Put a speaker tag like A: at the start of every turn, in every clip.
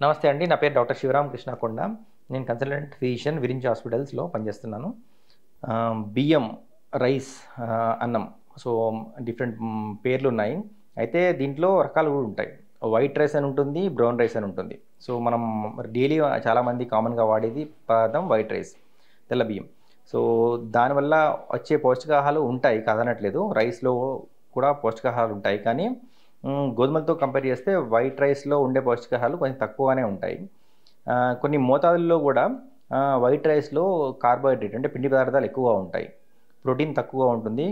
A: నమస్తే అండి, నా పేరు డాక్టర్ శివరామ్ కృష్ణకొండ. నేను కన్సల్టెంట్ ఫిజిషియన్ విరించి హాస్పిటల్స్లో పనిచేస్తున్నాను. బియ్యం, రైస్, అన్నం, సో డిఫరెంట్ పేర్లు ఉన్నాయి. అయితే దీంట్లో రకాలు కూడా ఉంటాయి. వైట్ రైస్ అని ఉంటుంది, బ్రౌన్ రైస్ అని ఉంటుంది. సో మనం డైలీ చాలామంది కామన్గా వాడేది పదార్థం వైట్ రైస్, తెల్ల బియ్యం. సో దానివల్ల వచ్చే పౌష్టికాహారాలు ఉంటాయి, కాదనట్లేదు. రైస్లో కూడా పౌష్టికాహారాలు ఉంటాయి, కానీ గోధుమలతో కంపేర్ చేస్తే వైట్ రైస్లో ఉండే పౌష్టికాహారాలు కొంచెం తక్కువగానే ఉంటాయి. కొన్ని మోతాదుల్లో కూడా వైట్ రైస్లో కార్బోహైడ్రేట్ అంటే పిండి పదార్థాలు ఎక్కువగా ఉంటాయి, ప్రోటీన్ తక్కువగా ఉంటుంది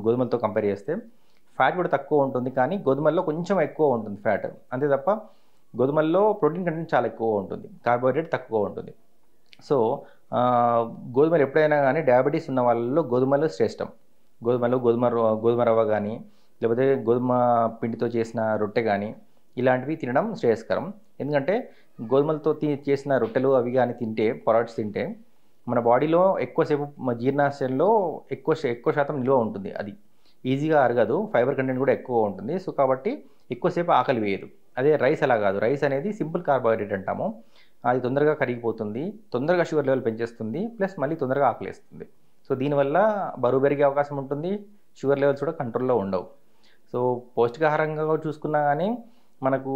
A: గోధుమలతో కంపేర్ చేస్తే. ఫ్యాట్ కూడా తక్కువ ఉంటుంది, కానీ గోధుమల్లో కొంచెం ఎక్కువ ఉంటుంది ఫ్యాట్, అంతే తప్ప గోధుమల్లో ప్రోటీన్ కంటెంట్ చాలా ఎక్కువ ఉంటుంది, కార్బోహైడ్రేట్ తక్కువ ఉంటుంది. సో గోధుమలు ఎప్పుడైనా కానీ డయాబెటీస్ ఉన్న వాళ్ళలో గోధుమలు శ్రేష్టం. గోధుమ రవ్వ కానీ, లేకపోతే గోధుమ పిండితో చేసిన రొట్టె కానీ ఇలాంటివి తినడం శ్రేయస్కరం. ఎందుకంటే గోధుమలతో చేసిన రొట్టెలు అవి కానీ తింటే, పొరాట్స్ తింటే మన బాడీలో ఎక్కువసేపు జీర్ణాశయంలో ఎక్కువ శాతం నిల్వ ఉంటుంది. అది ఈజీగా అరగదు, ఫైబర్ కంటెంట్ కూడా ఎక్కువ ఉంటుంది. సో కాబట్టి ఎక్కువసేపు ఆకలి వేయదు. అదే రైస్ అలా కాదు. రైస్ అనేది సింపుల్ కార్బోహైడ్రేట్ అంటాము. అది తొందరగా కరిగిపోతుంది, తొందరగా షుగర్ లెవెల్ పెంచేస్తుంది, ప్లస్ మళ్ళీ తొందరగా ఆకలిస్తుంది. సో దీనివల్ల బరువు పెరిగే అవకాశం ఉంటుంది, షుగర్ లెవెల్స్ కూడా కంట్రోల్లో ఉండవు. సో పౌష్టికాహారంగా చూసుకున్నా కానీ మనకు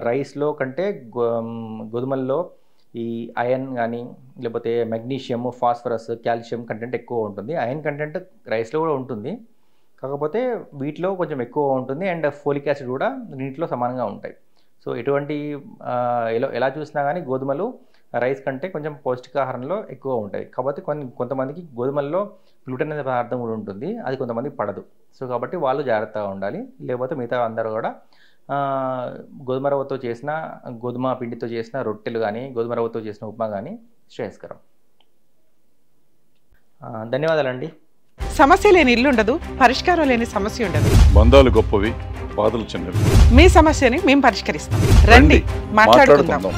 A: రైస్లో కంటే గోధుమల్లో ఈ ఐరన్ కానీ, లేకపోతే మెగ్నీషియం, ఫాస్ఫరస్, కాల్షియం కంటెంట్ ఎక్కువ ఉంటుంది. ఐరన్ కంటెంట్ రైస్లో కూడా ఉంటుంది, కాకపోతే వీటిలో కొంచెం ఎక్కువ ఉంటుంది. అండ్ ఫోలిక్ యాసిడ్ కూడా నీటిలో సమానంగా ఉంటాయి. సో ఎటువంటి ఎలా చూసినా కానీ గోధుమలు రైస్ కంటే కొంచెం పౌష్టికాహారంలో ఎక్కువ ఉంటాయి. కాకపోతే కొంతమందికి గోధుమల్లో గ్లూటెన్ అనే పదార్థం కూడా ఉంటుంది, అది కొంతమందికి పడదు. సో కాబట్టి వాళ్ళు జాగ్రత్తగా ఉండాలి. లేకపోతే మిగతా అందరూ కూడా గోధుమ రవ్వతో చేసిన, గోధుమ పిండితో చేసిన రొట్టెలు కానీ, గోధుమ రవ్వతో చేసిన ఉప్మా కానీ శ్రేయస్కరం. ధన్యవాదాలండి.
B: సమస్య లేని ఇల్లు ఉండదు, పరిష్కారం లేని సమస్య ఉండదు.
C: బంధాలు గొప్పవి, బాధలు చిన్నవి.
B: మీ సమస్యని మేము పరిష్కరిస్తాం. రండి, మాట్లాడుకుందాం.